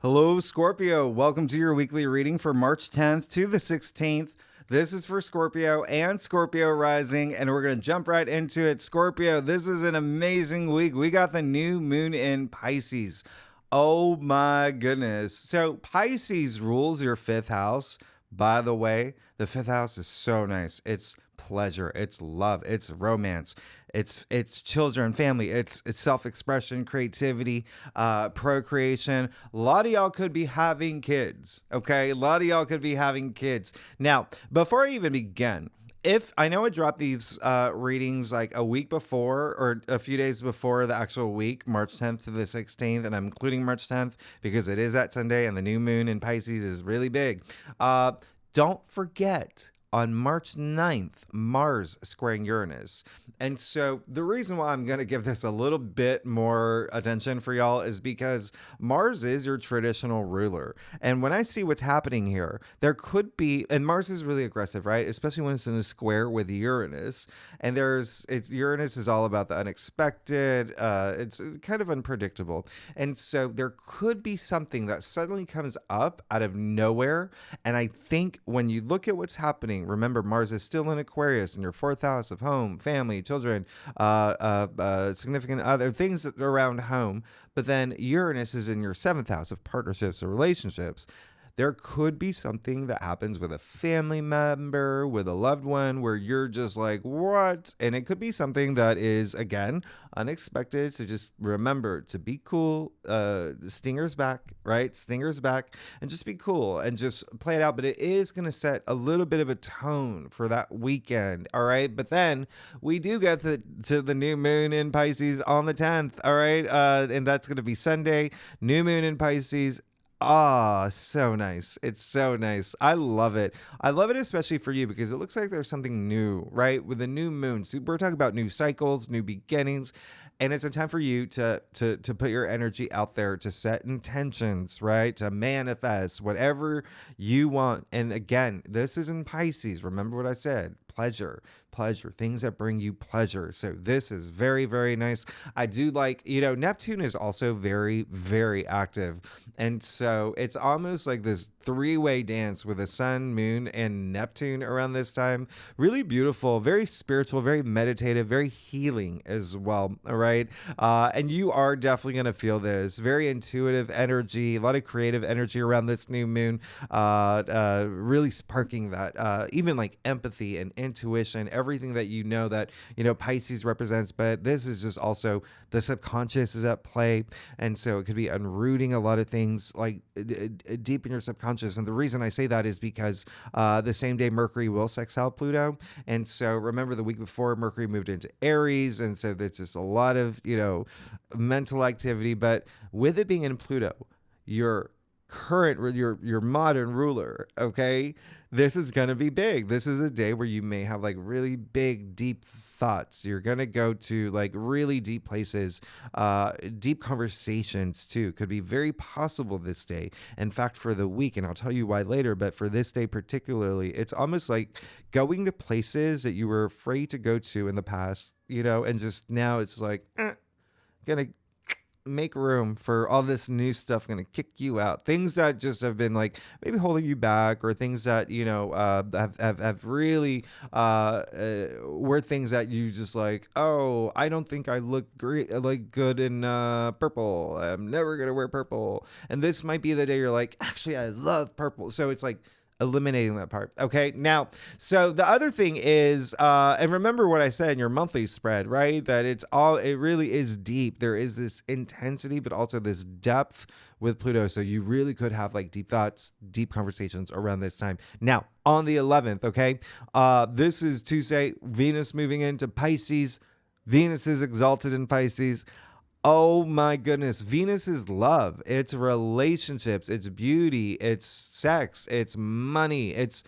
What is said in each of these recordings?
Hello, Scorpio. Welcome to your weekly reading for March 10th to the 16th. This is for Scorpio and Scorpio rising, and we're going to jump right into it. Scorpio, this is an amazing week. We got the new moon in Pisces. Oh my goodness. So Pisces rules your fifth house. By the way, the fifth house is so nice. It's pleasure, it's love, it's romance, it's children, family, it's self-expression, creativity, procreation. A lot of y'all could be having kids, okay? A lot of y'all could be having kids. Now, before I even begin, if I know I dropped these readings like a week before or a few days before the actual week, March 10th to the 16th, and I'm including March 10th because it is that Sunday and the new moon in Pisces is really big. Don't forget, on March 9th, Mars squaring Uranus. And so the reason why I'm going to give this a little bit more attention for y'all is because Mars is your traditional ruler. And when I see what's happening here, there could be, and Mars is really aggressive, right? Especially when it's in a square with Uranus. And Uranus is all about the unexpected. It's kind of unpredictable. And so there could be something that suddenly comes up out of nowhere. And I think when you look at what's happening, remember, Mars is still in Aquarius in your fourth house of home, family, children, significant other things around home. But then Uranus is in your seventh house of partnerships or relationships. There could be something that happens with a family member, with a loved one, where you're just like, what? And it could be something that is, again, unexpected. So just remember to be cool. Stinger's back, right? Stinger's back. And just be cool and just play it out. But it is going to set a little bit of a tone for that weekend, all right? But then we do get to the new moon in Pisces on the 10th, all right? And that's going to be Sunday. New moon in Pisces. Ah, so nice. It's so nice. I love it. I love it especially for you because it looks like there's something new, right? With the new moon. So we're talking about new cycles, new beginnings, and it's a time for you to put your energy out there, to set intentions, right? To manifest whatever you want. And again, this is in Pisces. Remember what I said. Pleasure, things that bring you pleasure. So this is very, very nice. I do like, Neptune is also very, very active. And so it's almost like this three-way dance with the sun, moon, and Neptune around this time. Really beautiful, very spiritual, very meditative, very healing as well. All right. And you are definitely going to feel this very intuitive energy, a lot of creative energy around this new moon, really sparking that, even like empathy and intuition, everything that that Pisces represents. But this is just also the subconscious is at play, and so it could be unrooting a lot of things like deep in your subconscious. And the reason I say that is because the same day Mercury will sextile Pluto, and so remember the week before Mercury moved into Aries, and so there's just a lot of mental activity. But with it being in Pluto, your modern ruler, okay, this is going to be big. This is a day where you may have like really big, deep thoughts. You're going to go to like really deep places, deep conversations too. Could be very possible this day. In fact, for the week, and I'll tell you why later, but for this day particularly, it's almost like going to places that you were afraid to go to in the past, and just now it's like, going to make room for all this new stuff, going to kick you out. Things that just have been like maybe holding you back, or things that have really were things that you just like, oh, I don't think I look great, like good in purple. I'm never gonna wear purple. And this might be the day you're like, actually, I love purple. So it's like eliminating that part. Okay. Now, so the other thing is, and remember what I said in your monthly spread, right? That it really is deep. There is this intensity, but also this depth with Pluto. So you really could have like deep thoughts, deep conversations around this time. Now, on the 11th, okay, this is Tuesday, Venus moving into Pisces. Venus is exalted in Pisces. Oh my goodness. Venus is love. It's relationships. It's beauty. It's sex. It's money. It's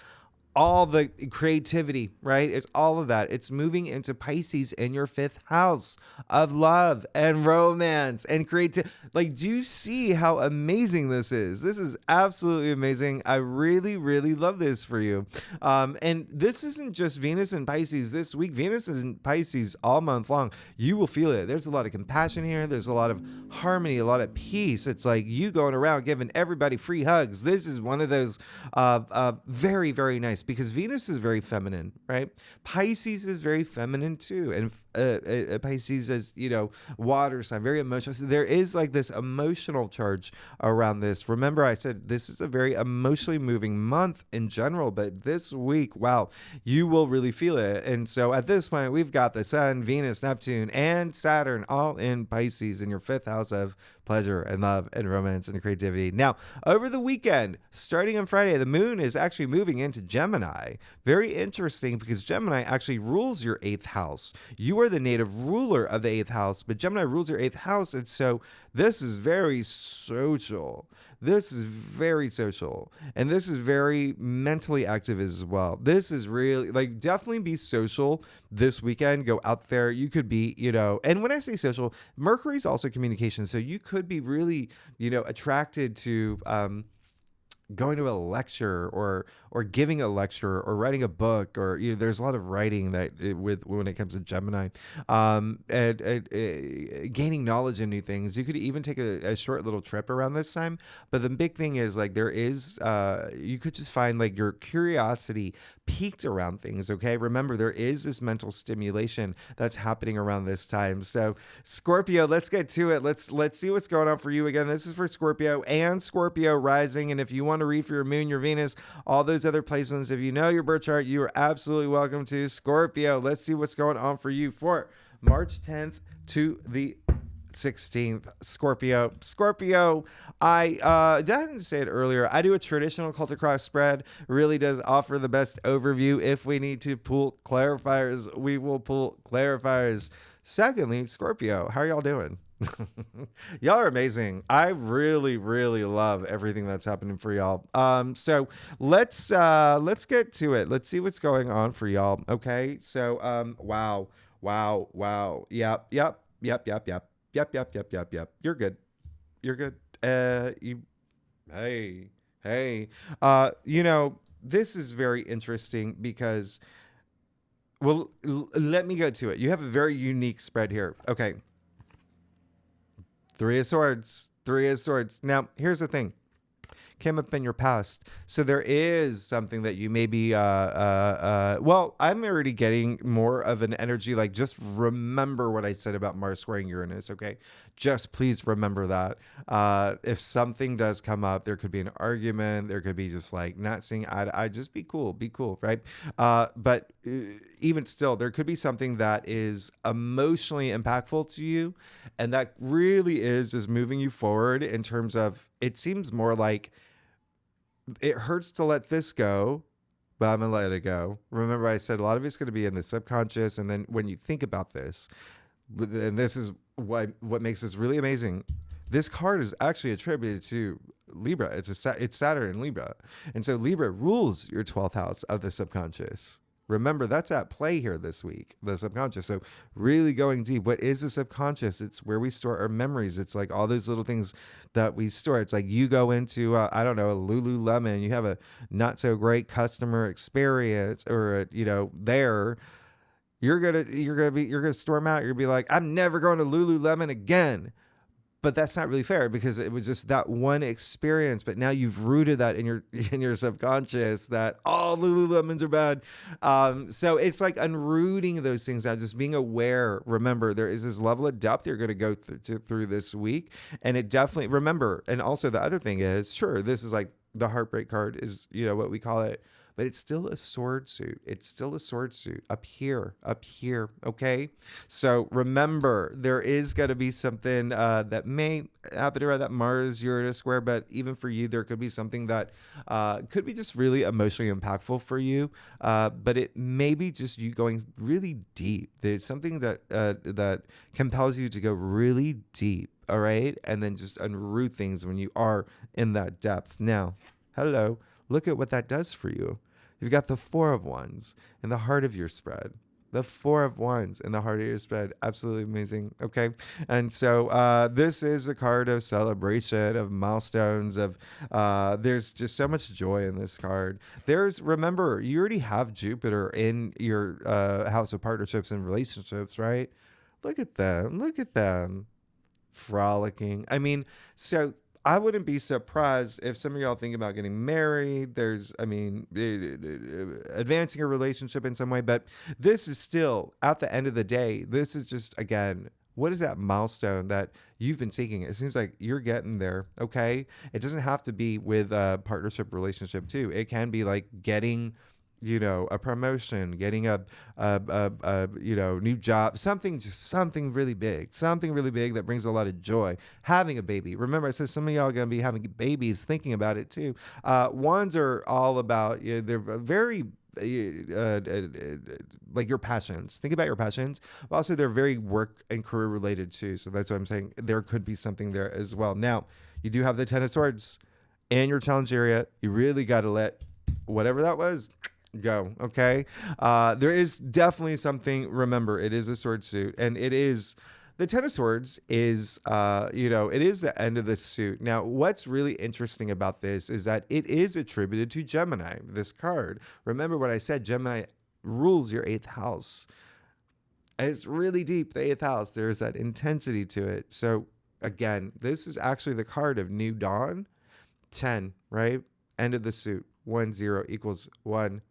all the creativity, right? It's all of that. It's moving into Pisces in your 5th house of love and romance and creativity. Like, do you see how amazing this is? This is absolutely amazing. I really, really love this for you. And this isn't just Venus and Pisces this week. Venus is in Pisces all month long. You will feel it. There's a lot of compassion here. There's a lot of harmony, a lot of peace. It's like you going around giving everybody free hugs. This is one of those very, very nice, because Venus is very feminine, right? Pisces is very feminine too. And Pisces is, water sign, very emotional. So there is like this emotional charge around this. Remember, I said this is a very emotionally moving month in general, but this week, wow, you will really feel it. And so at this point, we've got the Sun, Venus, Neptune, and Saturn all in Pisces in your 5th house of pleasure and love and romance and creativity. Now, over the weekend, starting on Friday, the moon is actually moving into Gemini. Very interesting, because Gemini actually rules your 8th house. You are the native ruler of the 8th house, but Gemini rules your 8th house. And so this is very social. This is very social, and this is very mentally active as well. This is really, like, definitely be social this weekend. Go out there. You could be, and when I say social, Mercury's also communication. So you could be really, attracted to, going to a lecture or giving a lecture or writing a book, or there's a lot of writing when it comes to Gemini, and gaining knowledge in new things. You could even take a short little trip around this time, but the big thing is, like, there is you could just find, like, your curiosity peaked around things. Okay, remember, there is this mental stimulation that's happening around this time. So Scorpio, let's get to it. Let's see what's going on for you. Again, this is for Scorpio and Scorpio rising, and if you want to read for your moon, your Venus, all those other placements, if you know your birth chart, you are absolutely welcome to. Scorpio, let's see what's going on for you for March 10th to the 16th. Scorpio, I didn't say it earlier. I do a traditional cult across spread. Really does offer the best overview. If we need to pull clarifiers, we will pull clarifiers. Secondly, Scorpio, how are y'all doing? Y'all are amazing. I really, really love everything that's happening for y'all. So let's get to it. Let's see what's going on for y'all. Okay. So wow. Yep. You're good. Hey. This is very interesting because, well, let me go to it. You have a very unique spread here. Okay. 3 of Swords. Now, here's the thing. Came up in your past. So there is something that you maybe, well, I'm already getting more of an energy, like, just remember what I said about Mars squaring Uranus, okay? Just please remember that. If something does come up, there could be an argument, there could be just, like, not seeing eye to eye, just be cool, right? But even still, there could be something that is emotionally impactful to you, and that really is just moving you forward in terms of, it seems more like, it hurts to let this go, but I'm going to let it go. Remember, I said a lot of it's going to be in the subconscious. And then when you think about this, and this is what makes this really amazing. This card is actually attributed to Libra. It's Saturn in Libra. And so Libra rules your 12th house of the subconscious. Remember, that's at play here this week, the subconscious. So really going deep. What is the subconscious? It's where we store our memories. It's like all those little things that we store. It's like you go into, I don't know, a Lululemon, you have a not so great customer experience, or, there, you're going to storm out. You're going to be like, I'm never going to Lululemon again. But that's not really fair, because it was just that one experience. But now you've rooted that in your subconscious that all Lululemons are bad. So it's like unrooting those things out, just being aware. Remember, there is this level of depth you're going to go through this week. And it definitely, remember, and also the other thing is, sure, this is like the heartbreak card is, what we call it. But it's still a sword suit. Up here. Okay. So remember, there is going to be something that may happen around that Mars Uranus square. But even for you, there could be something that could be just really emotionally impactful for you. But it may be just you going really deep. There's something that compels you to go really deep. All right. And then just unroot things when you are in that depth. Now, hello. Look at what that does for you. You've got the Four of Wands in the heart of your spread. The Four of Wands in the heart of your spread. Absolutely amazing. Okay. And so this is a card of celebration, of milestones, of there's just so much joy in this card. Remember, you already have Jupiter in your house of partnerships and relationships, right? Look at them. Look at them. Frolicking. I mean, so I wouldn't be surprised if some of y'all think about getting married. Advancing a relationship in some way. But this is still, at the end of the day, this is just, again, what is that milestone that you've been seeking? It seems like you're getting there, okay? It doesn't have to be with a partnership relationship, too. It can be like getting a promotion, getting a new job, something really big that brings a lot of joy. Having a baby. Remember, I said some of y'all are going to be having babies, thinking about it too. Ones are all about, they're very, like your passions. Think about your passions, but also they're very work and career related too. So that's what I'm saying. There could be something there as well. Now, you do have the Ten of Swords in your challenge area. You really got to let whatever that was go. Okay. There is definitely something. Remember, it is a sword suit, and it is the Ten of Swords is, it is the end of the suit. Now, what's really interesting about this is that it is attributed to Gemini, this card. Remember what I said, Gemini rules your 8th house. It's really deep, the 8th house. There's that intensity to it. So again, this is actually the card of new dawn. 10, right? End of the suit. 1-0 equals 1.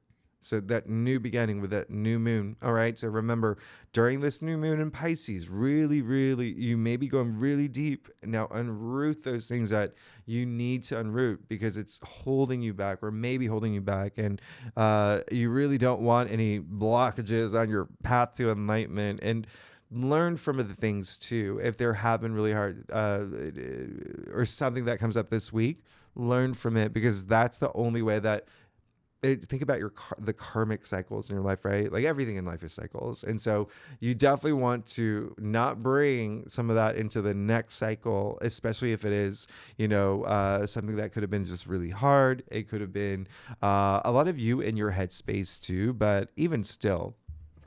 So that new beginning with that new moon. All right. So remember, during this new moon in Pisces, really, really, you may be going really deep. Now unroot those things that you need to unroot because it's holding you back or maybe holding you back. And you really don't want any blockages on your path to enlightenment. And learn from the things too. If there have been really hard or something that comes up this week, learn from it because that's the only way that think about the karmic cycles in your life, right? Like everything in life is cycles. And so you definitely want to not bring some of that into the next cycle, especially if it is, something that could have been just really hard. It could have been a lot of you in your headspace too, but even still,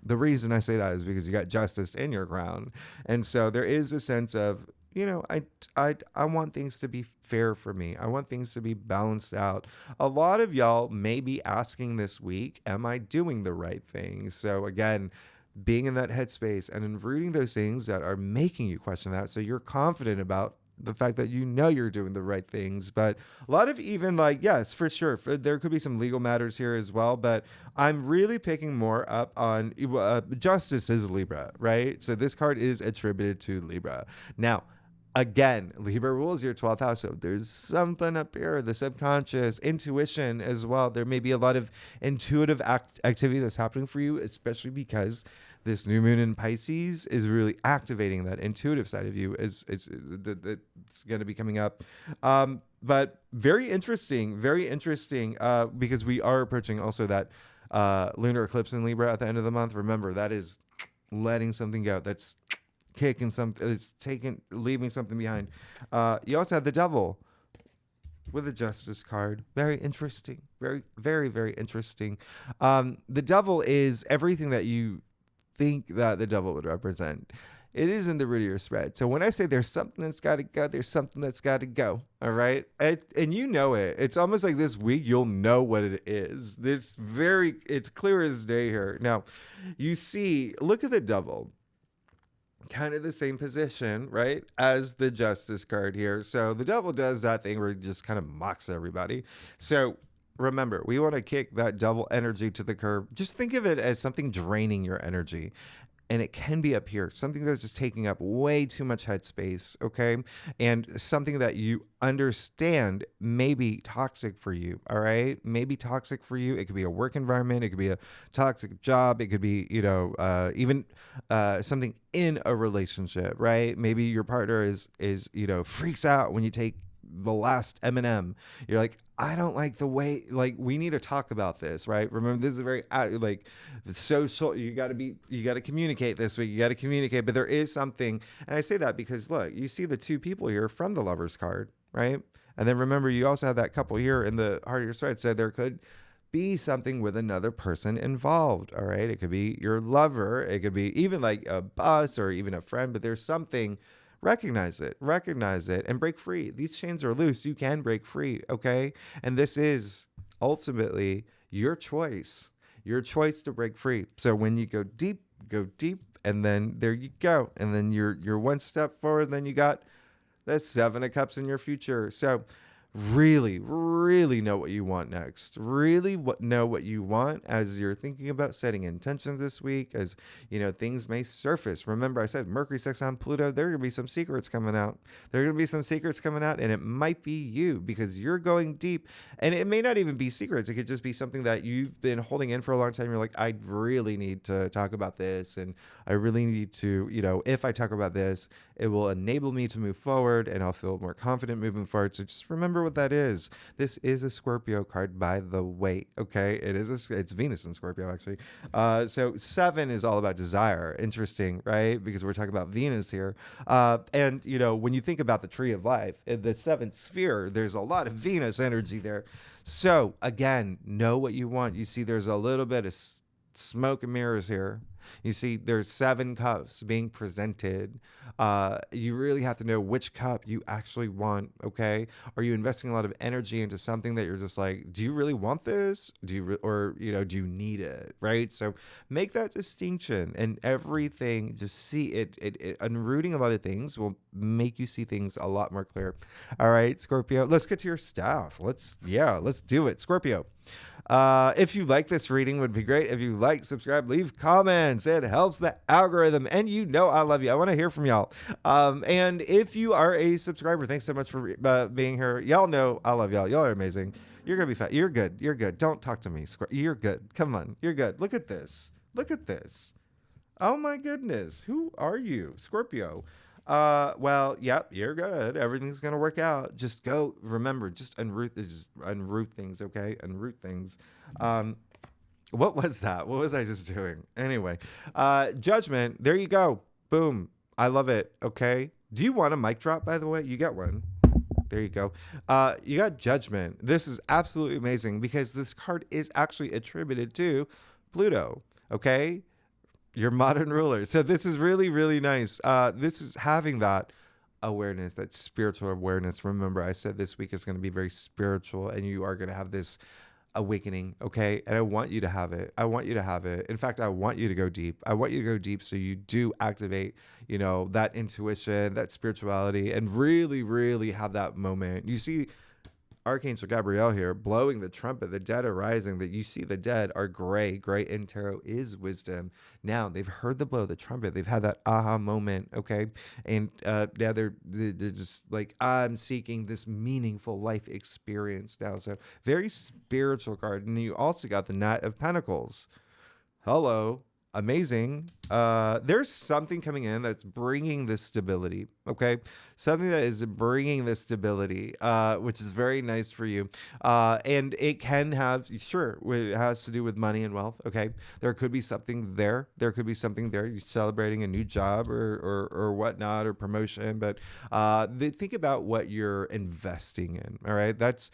the reason I say that is because you got justice in your crown. And so there is a sense of, I want things to be fair for me. I want things to be balanced out. A lot of y'all may be asking this week, am I doing the right thing? So again, being in that headspace and enrooting those things that are making you question that. So you're confident about the fact that you're doing the right things. But a lot of even yes, for sure, there could be some legal matters here as well. But I'm really picking more up on justice is Libra, right? So this card is attributed to Libra. Now, again, Libra rules your 12th house. So there's something up here, the subconscious, intuition as well. There may be a lot of intuitive activity that's happening for you, especially because this new moon in Pisces is really activating that intuitive side of you. It's going to be coming up. But very interesting, because we are approaching also that lunar eclipse in Libra at the end of the month. Remember, that is letting something go. That's kicking something. It's leaving something behind. You also have the Devil with a Justice card. Very interesting. Very, very, very interesting. The Devil is everything that you think that the Devil would represent. It is in the root of your spread. So when I say there's something that's got to go, there's something that's got to go. All right. And you know it. It's almost like this week, you'll know what it is. It's clear as day here. Now, you see, look at the Devil. Kind of the same position, right, as the Justice card here. So the Devil does that thing where he just kind of mocks everybody. So remember, we want to kick that Devil energy to the curb. Just think of it as something draining your energy. And it can be up here, something that's just taking up way too much headspace, okay? And something that you understand may be toxic for you, all right? Maybe toxic for you. It could be a work environment. It could be a toxic job. It could be, even something in a relationship, right? Maybe your partner is freaks out when you take the last M&M. You're like, I don't like the way, we need to talk about this, right? Remember, this is very social. You got to communicate this week. You got to communicate, but there is something. And I say that because look, you see the two people here from the Lovers card, right? And then remember, you also have that couple here in the heart of your spread. So there could be something with another person involved. All right. It could be your lover. It could be even like a boss or even a friend, but there's something. Recognize it, and break free. These chains are loose. You can break free. Okay. And this is ultimately your choice to break free. So when you go deep, and then there you go. And then you're one step forward, and then you got the 7 of Cups in your future. So really, really know what you want next. Really know what you want as you're thinking about setting intentions this week, as things may surface. Remember, I said Mercury sextile Pluto, there are going to be some secrets coming out. And it might be you, because you're going deep. And it may not even be secrets. It could just be something that you've been holding in for a long time. You're like, I really need to talk about this. And I really need to, if I talk about this, it will enable me to move forward, and I'll feel more confident moving forward. So just remember what that is. This is a Scorpio card, by the way. Okay, it's Venus in Scorpio, actually. So 7 is all about desire. Interesting, right? Because we're talking about Venus here. And when you think about the tree of life, in the 7th sphere, there's a lot of Venus energy there. So again, know what you want. You see, there's a little bit of smoke and mirrors here. You see, there's 7 cups being presented. You really have to know which cup you actually want. Okay, are you investing a lot of energy into something that you're just like, do you really want this? Do you need it? Right. So make that distinction, and everything. Just see it. Unrooting a lot of things will make you see things a lot more clear. All right, Scorpio. Let's get to your staff. Let's do it, Scorpio. If you like this reading, would be great. If you like, subscribe, leave comments. It helps the algorithm. And I love you. I want to hear from y'all. And if you are a subscriber, thanks so much for being here. Y'all know I love y'all. Y'all are amazing. You're going to be fat. You're good. Don't talk to me. You're good. Come on. You're good. Look at this. Oh my goodness. Who are you? Scorpio. Well, yep, you're good. Everything's going to work out. Just go. Remember, just unroot things. Okay. Unroot things. What was that? What was I just doing? Anyway, Judgment. There you go. Boom. I love it. Okay. Do you want a mic drop, by the way? You got one. There you go. You got Judgment. This is absolutely amazing, because this card is actually attributed to Pluto. Okay. Your modern ruler. So this is really, really nice. This is having that awareness, that spiritual awareness. Remember, I said this week is going to be very spiritual, and you are going to have this awakening. Okay. And I want you to have it. In fact, I want you to go deep. So you do activate, that intuition, that spirituality, and really, really have that moment. You see Archangel Gabriel here blowing the trumpet, the dead are rising. That you see the dead are gray. Gray in tarot is wisdom. Now they've heard the blow of the trumpet. They've had that aha moment. Okay. And now they're just like, I'm seeking this meaningful life experience now. So very spiritual card. And you also got the Knight of Pentacles. Hello. Amazing. There's something coming in that's bringing this stability. Okay. Something that is bringing this stability, which is very nice for you. And it can have, sure, it has to do with money and wealth. Okay. There could be something there. You're celebrating a new job or whatnot, or promotion, but, think about what you're investing in. All right. That's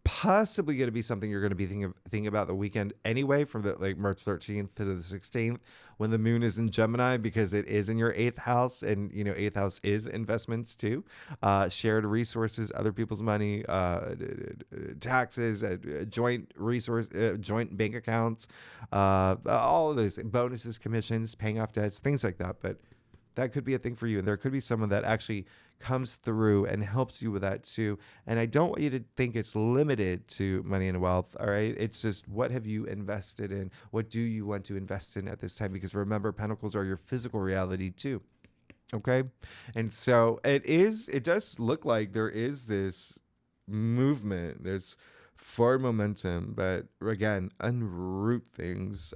possibly going to be something you're going to be thinking about the weekend anyway, from the March 13th to the 16th, when the moon is in Gemini, because it is in your 8th house, and 8th house is investments too, shared resources, other people's money, taxes, joint bank accounts, all of those bonuses, commissions, paying off debts, things like that. But that could be a thing for you, and there could be someone that actually comes through and helps you with that too. And I don't want you to think it's limited to money and wealth. All right. It's just, what have you invested in? What do you want to invest in at this time? Because remember, pentacles are your physical reality too. Okay. And so it does look like there is this movement. There's forward momentum, but again, unroot things,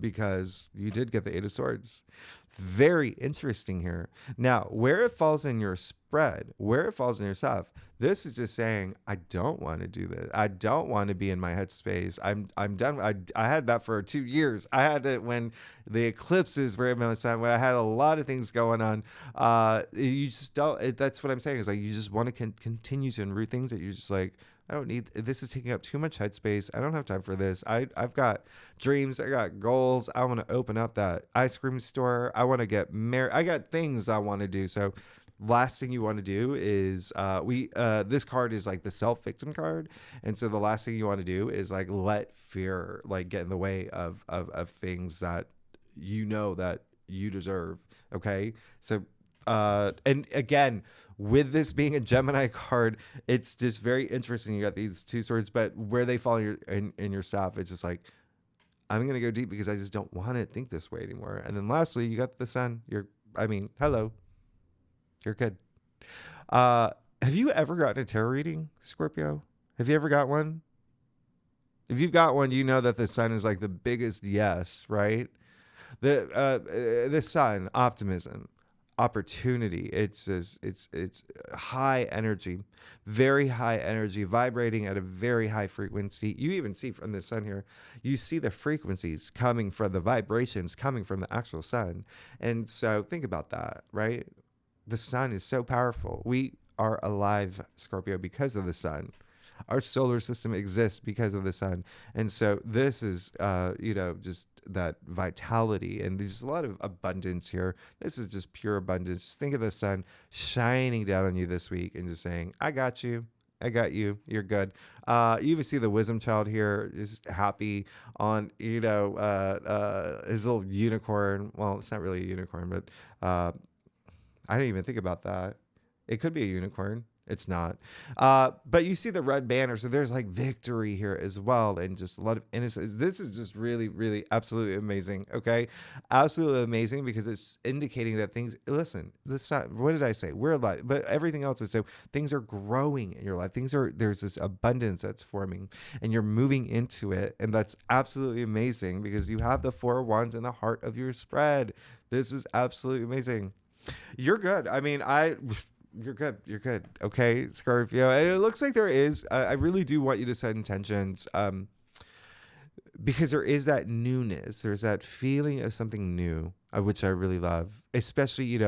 because you did get the 8 of Swords. Very interesting here. Now, where it falls in your spread, where it falls in your stuff, this is just saying, I don't want to do this. I don't want to be in my headspace. I'm done. I had that for 2 years. I had it when the eclipses were in my time, when I had a lot of things going on. You just don't. That's what I'm saying, is like, you just want to continue to enroot things that you're just like, I don't need, this is taking up too much headspace. I don't have time for this. I've got dreams. I got goals. I want to open up that ice cream store. I want to get married. I got things I want to do. So last thing you want to do is this card is like the self-victim card, and so the last thing you want to do is like let fear like get in the way of things that you know that you deserve. Okay, so and again, with this being a Gemini card, it's just very interesting. You got these two swords, but where they fall in your staff, it's just like, I'm gonna go deep because I just don't want to think this way anymore. And then lastly, you got the sun. Hello. You're good. Have you ever gotten a tarot reading, Scorpio? Have you ever got one? If you've got one, you know that the sun is like the biggest yes, right? The sun, optimism, opportunity. It's high energy, very high energy, vibrating at a very high frequency. You even see from the sun here, you see the frequencies coming from the vibrations coming from the actual sun. And so think about that, right? The sun is so powerful. We are alive, Scorpio, because of the sun. Our solar system exists because of the sun. And so this is, just that vitality. And there's a lot of abundance here. This is just pure abundance. Think of the sun shining down on you this week and just saying, I got you. I got you. You're good. You even see the wisdom child here is happy on, his little unicorn. Well, it's not really a unicorn, but I didn't even think about that. It could be a unicorn. It's not. But you see the red banner. So there's like victory here as well. And just a lot of innocence. This is just really, really absolutely amazing. Okay. Absolutely amazing because it's indicating that things, listen, what did I say? We're alive, but everything else is so things are growing in your life. There's this abundance that's forming and you're moving into it. And that's absolutely amazing because you have the 4 of Wands in the heart of your spread. This is absolutely amazing. You're good. You're good. You're good. Okay, Scorpio. And it looks like there is, I really do want you to set intentions because there is that newness. There's that feeling of something new, which I really love, especially,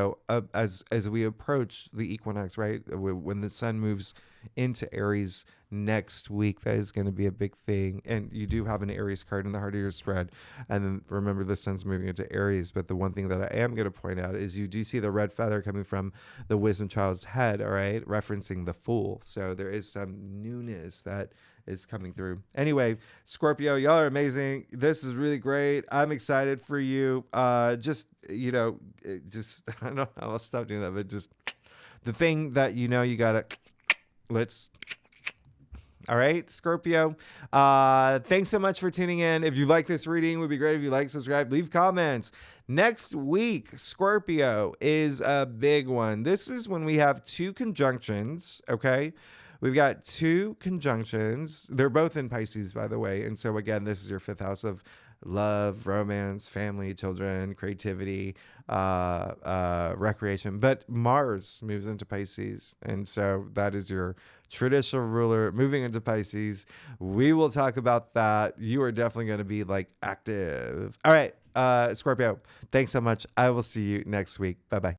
as we approach the equinox, right? When the sun moves into Aries next week, that is going to be a big thing. And you do have an Aries card in the heart of your spread. And then remember, the sun's moving into Aries. But the one thing that I am going to point out is you do see the red feather coming from the wisdom child's head, all right, referencing the Fool. So there is some newness that is coming through. Anyway, Scorpio, y'all are amazing. This is really great. I'm excited for you. I don't know how I'll stop doing that, but just the thing that you gotta, all right, Scorpio. Thanks so much for tuning in. If you like this reading, it would be great if you like, subscribe, leave comments. Next week, Scorpio, is a big one. This is when we have 2 conjunctions, okay? We've got 2 conjunctions. They're both in Pisces, by the way. And so, again, this is your 5th house of love, romance, family, children, creativity, recreation. But Mars moves into Pisces. And so that is your traditional ruler moving into Pisces. We will talk about that. You are definitely going to be active. All right, Scorpio, thanks so much. I will see you next week. Bye-bye.